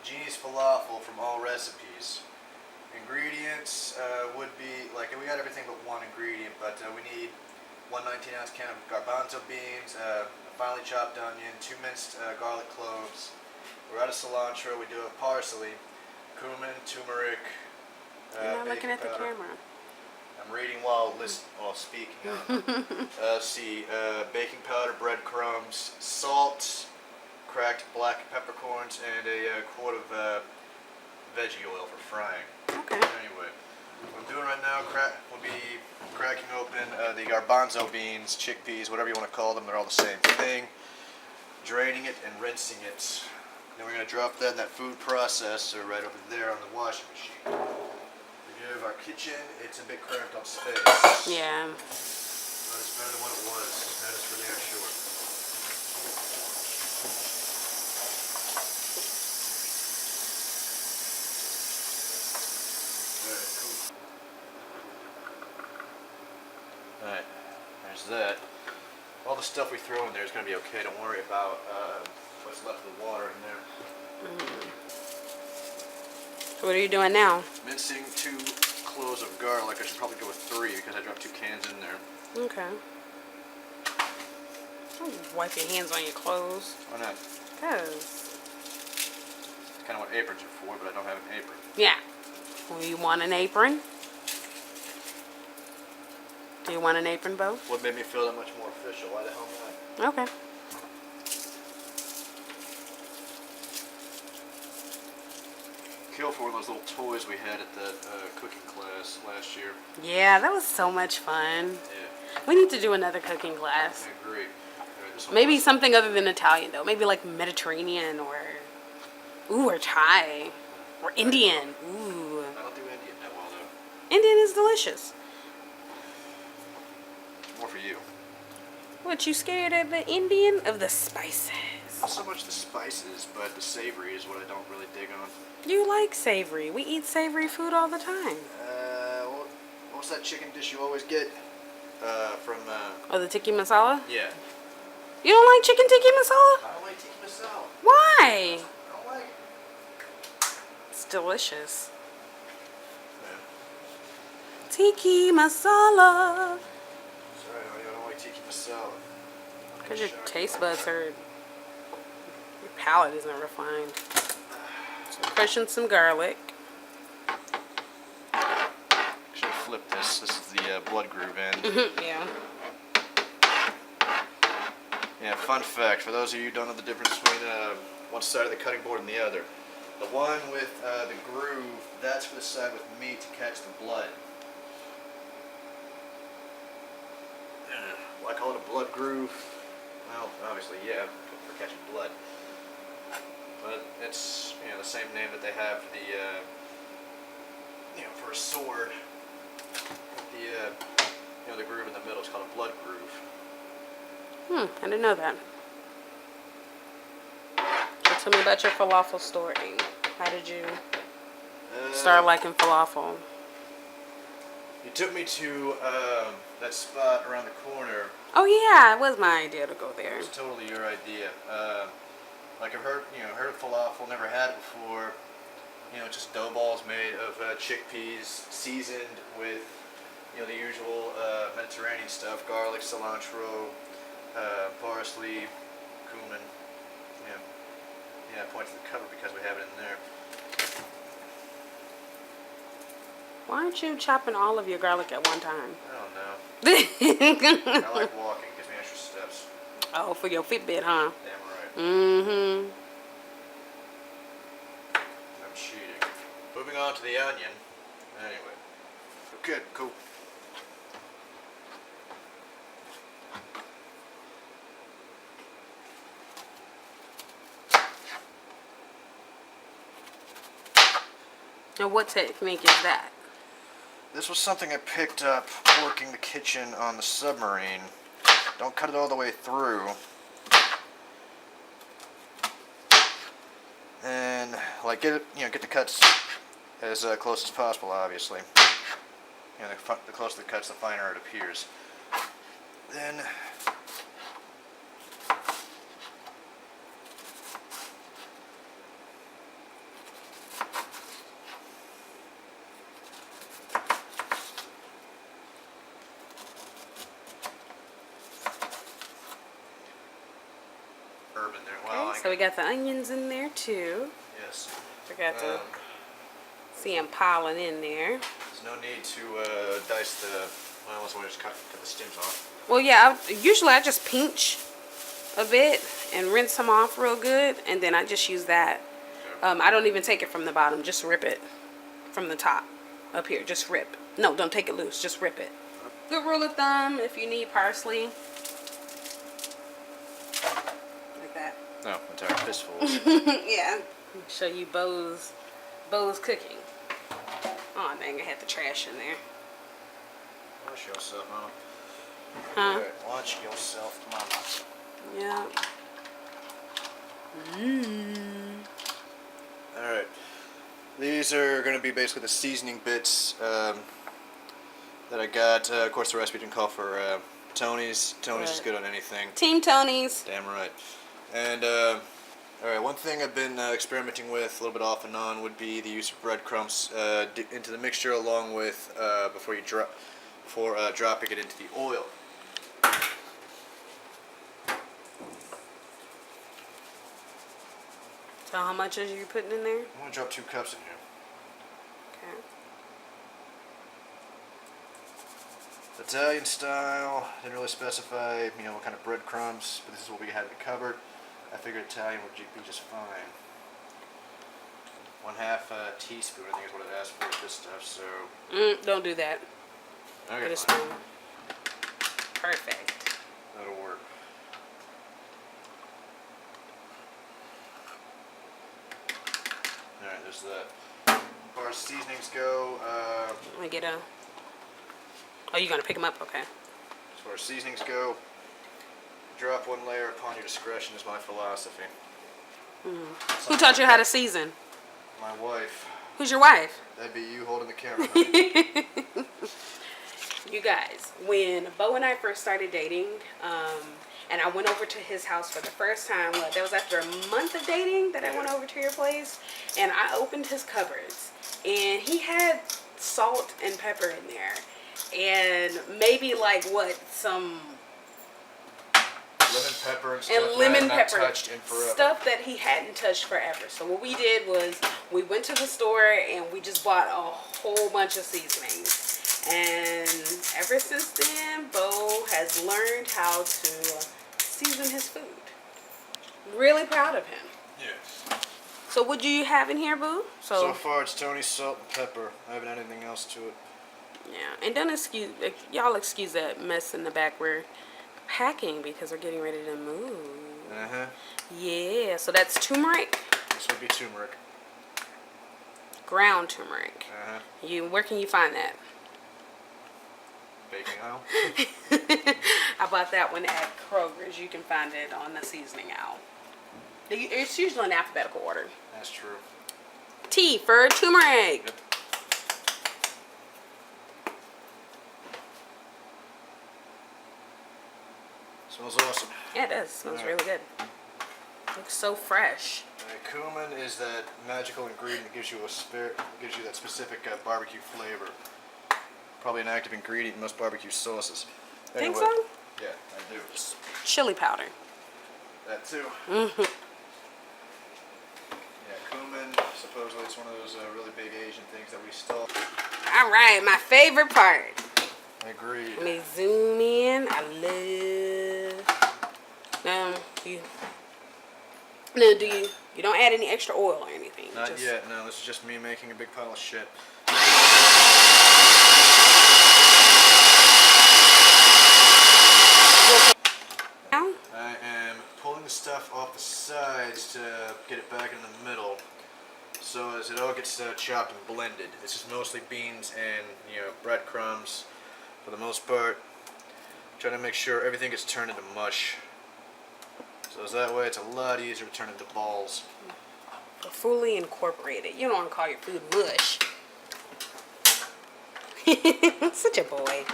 Genie's falafel from all recipes. Ingredients would be, like, we got everything but one ingredient, but we need 1 19-ounce can of garbanzo beans, a finely chopped onion, 2 minced garlic cloves. We're out of cilantro. We do have parsley, cumin, turmeric, You're not looking at powder. the camera. I'm reading while speaking. See, baking powder, breadcrumbs, salt, cracked black peppercorns, and a quart of veggie oil for frying. Okay. Anyway, what I'm doing right now, we'll be cracking open the garbanzo beans, chickpeas, whatever you want to call them. They're all the same thing. Draining it and rinsing it. Then we're going to drop that in that food processor right over there on the washing machine. We have our kitchen. It's a bit cramped on space. Yeah. But it's better than what it was. That is for damn sure. Alright, cool. Alright, there's that. All the stuff we throw in there is going to be okay. Don't worry about what's left of the water in there. So what are you doing now? Mincing 2 cloves of garlic. I should probably go with 3 because I dropped 2 cans in there. Okay. Don't wipe your hands on your clothes. Why not? Because. That's kind of what aprons are for, but I don't have an apron. Yeah. Well, you want an apron? Do you want an apron, Beau? What made me feel that much more official? Why the hell not? Okay. Kill for one of those little toys we had at the cooking class last year. Yeah, that was so much fun. Yeah. We need to do another cooking class. I agree. Right, this one Maybe was- something other than Italian, though. Maybe like Mediterranean or Thai or Indian. Ooh. I don't do Indian that well though. Indian is delicious. More for you. What, you scared of the Indian? Of the spices? Not so much the spices, but the savory is what I don't really dig on. You like savory. We eat savory food all the time. What's that chicken dish you always get? From Oh, the tikka masala? yeah. You don't like chicken tikka masala? I don't like tikka masala. Why? I don't like it. It's delicious. Yeah. Tikka masala. Sorry, I don't like tikka masala. Because your taste buds are... Your palate isn't refined. So crushing some garlic. Should have flipped this. This is the blood groove end. Yeah. Yeah, fun fact, for those of you who don't know the difference between one side of the cutting board and the other. The one with the groove, that's for the side with meat to catch the blood. Well, I call it a blood groove. Well, obviously, yeah, for catching blood. But it's, you know, the same name that they have for the, you know, for a sword. The, you know, the groove in the middle is called a blood groove. I didn't know that. So tell me about your falafel story. How did you start liking falafel? You took me to that spot around the corner. Oh yeah, it was my idea to go there. It was totally your idea. Like I've heard, you know, heard of falafel, never had it before. You know, just dough balls made of chickpeas, seasoned with, you know, the usual Mediterranean stuff: garlic, cilantro, parsley, cumin. Yeah, I point to the cover because we have it in there. Why aren't you chopping all of your garlic at one time? I don't know. I like walking; gives me extra steps. Oh, for your Fitbit, huh? Damn right. Mm-hmm. I'm cheating. Moving on to the onion. Anyway. Good, cool. Now, what technique is that? This was something I picked up working the kitchen on the submarine. Don't cut it all the way through. And like get it, you know, get the cuts as close as possible. Obviously, you know, the closer the cuts, the finer it appears. Then herb in there. Well, Okay, so we got the onions in there too. yes. Forgot to see them piling in there. There's no need to dice the. Well, unless I want to just cut the stems off. Well, yeah. Usually I just pinch a bit and rinse them off real good, and then I just use that. I don't even take it from the bottom. Just rip it from the top up here. Just rip. No, don't take it loose. Just rip it. Good rule of thumb if you need parsley. Like that. No, entire fistfuls. Yeah. Show you Beau's cooking. Oh dang, I had the trash in there. Watch yourself, Mama. Huh? Right, watch yourself, Mama. Yeah. Alright. These are going to be basically the seasoning bits that I got. Of course, the recipe didn't call for Tony's. Tony's is good on anything. Team Tony's. Damn right. And, alright, one thing I've been experimenting with a little bit off and on would be the use of breadcrumbs into the mixture along with, before dropping it into the oil. So how much are you putting in there? I'm going to drop 2 cups in here. Okay. Italian style, didn't really specify, what kind of breadcrumbs, but this is what we had in the cupboard. I figured Italian would be just fine. 1/2 teaspoon, I think is what it asked for with this stuff, so... Don't do that. Okay, Put a fine. spoon. Perfect. That'll work. Alright, there's that. As far as seasonings go, Let me get a... Oh, you're going to pick them up? Okay. as far as seasonings go, drop 1 layer upon your discretion is my philosophy. Who taught you how to season? My wife. Who's your wife? That'd be you holding the camera. Honey. You guys, when Beau and I first started dating, and I went over to his house for the first time, that was after a month of dating that I went over to your place, and I opened his cupboards, and he had salt and pepper in there, and maybe some Lemon pepper and stuff and lemon that I had pepper not touched in forever. stuff that he hadn't touched forever. So what we did was we went to the store and we just bought a whole bunch of seasonings. And ever since then, Beau has learned how to season his food. Really proud of him. Yes. So what do you have in here, Boo? So far it's Tony's salt and pepper. I haven't had anything else to it. Yeah, and don't y'all excuse that mess in the back. We're packing because we're getting ready to move. Yeah, so that's turmeric. This would be turmeric. Ground turmeric. Where can you find that? Baking aisle. I bought that one at Kroger's. You can find it on the seasoning aisle. It's usually in alphabetical order. That's true. T for turmeric. Yep. Smells awesome. Yeah, it does. Smells really good. Looks so fresh. Cumin is that magical ingredient that gives you that specific barbecue flavor. Probably an active ingredient in most barbecue sauces. Anyway, Think so? Yeah, I do. Chili powder. That too. Yeah, cumin. Supposedly it's one of those really big Asian things that we stole. All right, my favorite part. Agreed. Let me zoom in. I love. You don't add any extra oil or anything? Not yet. No, this is just me making a big pile of shit. Now? I am pulling the stuff off the sides to get it back in the middle, so as it all gets chopped and blended. This is mostly beans and breadcrumbs for the most part. Trying to make sure everything gets turned into mush. So that way it's a lot easier to turn into balls. Fully incorporated. You don't want to call your food mush. Such a boy.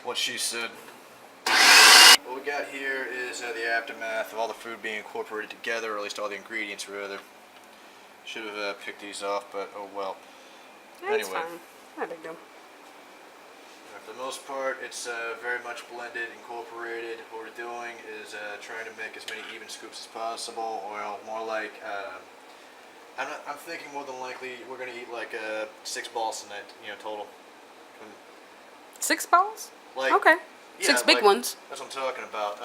What she said. What we got here is the aftermath of all the food being incorporated together, or at least all the ingredients rather. Should have picked these off, but oh well. That's Anyway. fine. Not a big deal. For the most part, it's very much blended, incorporated. What we're doing is trying to make as many even scoops as possible, or more like, I'm thinking more than likely we're going to eat like 6 balls tonight, total. 6 balls? Like, Okay. yeah, 6 big like, ones. That's what I'm talking about.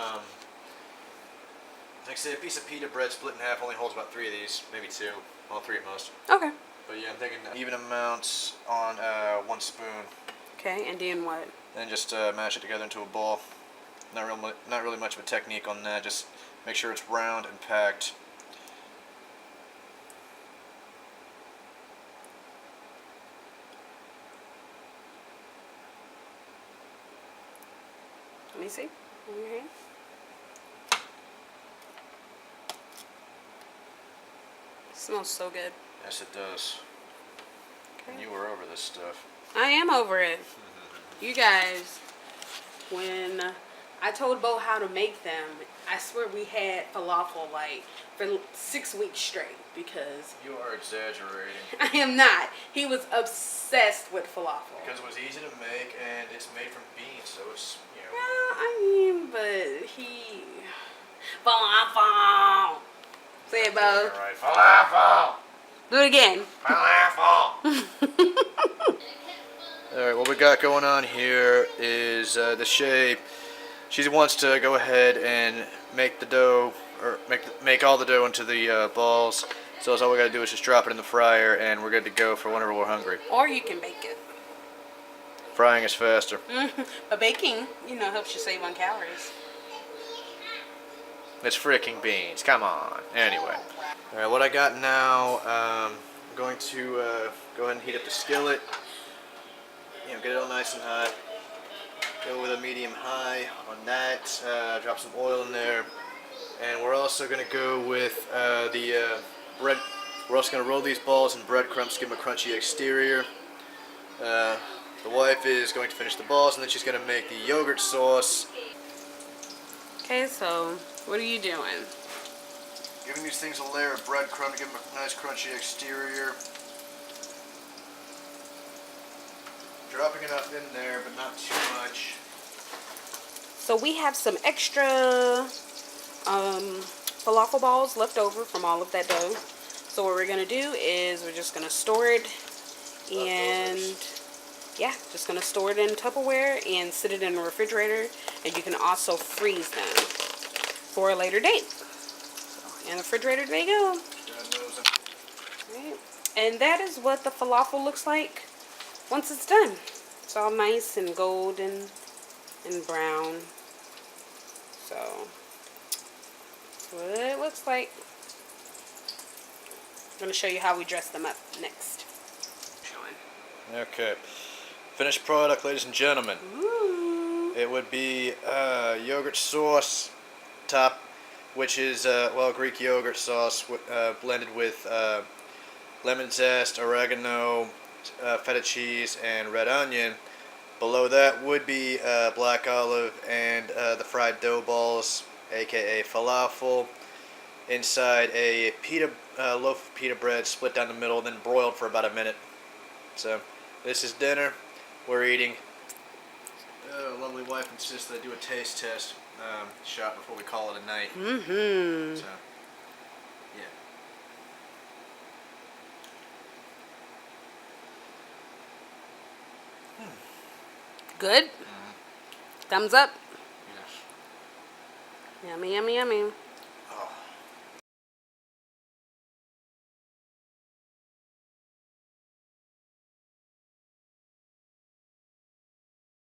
Like I say, a piece of pita bread split in half only holds about 3 of these, maybe 2, well 3 at most. Okay. But yeah, I'm thinking even amounts on 1 spoon. Okay, and then what? Then just mash it together into a ball. Not really much of a technique on that. Just make sure it's round and packed. Let me see. On your hand. Smells so good. Yes, it does. Okay. And you were over this stuff. I am over it. You guys, when I told Beau how to make them, I swear we had falafel like for 6 weeks straight because You are exaggerating. I am not. He was obsessed with falafel. Because it was easy to make and it's made from beans, so it's, Yeah, I mean, but he falafel. Say it, Beau. Right. Falafel! Do it again. Falafel! Alright, what we got going on here is DeShae. She wants to go ahead and make the dough, or make all the dough into the balls. So all we gotta do is just drop it in the fryer and we're good to go for whenever we're hungry. Or you can bake it. Frying is faster. But baking, helps you save on calories. It's freaking beans, come on. Anyway. Alright, what I got now, I'm going to go ahead and heat up the skillet. Get it all nice and hot. Go with a medium high on that. Drop some oil in there. And we're also going to go with the bread. We're also going to roll these balls in breadcrumbs, give them a crunchy exterior. The wife is going to finish the balls, and then she's going to make the yogurt sauce. Okay, so what are you doing? Giving these things a layer of breadcrumb to give them a nice crunchy exterior. Dropping enough in there, but not too much. So we have some extra falafel balls left over from all of that dough. So what we're going to do is we're just going to store it and just going to store it in Tupperware and sit it in the refrigerator, and you can also freeze them for a later date. So in the refrigerator they go. Right. And that is what the falafel looks like once it's done. It's all nice and golden and brown. So that's what it looks like. I'm going to show you how we dress them up next. Okay. Finished product, ladies and gentlemen. Ooh. It would be yogurt sauce top, which is, Greek yogurt sauce blended with lemon zest, oregano, feta cheese, and red onion. Below that would be black olive and the fried dough balls, aka falafel. Inside a loaf of pita bread split down the middle, then broiled for about a minute. So this is dinner. We're eating. Lovely wife insists that I do a taste test shot before we call it a night. Mm-hmm. So, yeah. Good? Mm-hmm. Thumbs up? Yes. Yummy, yummy, yummy.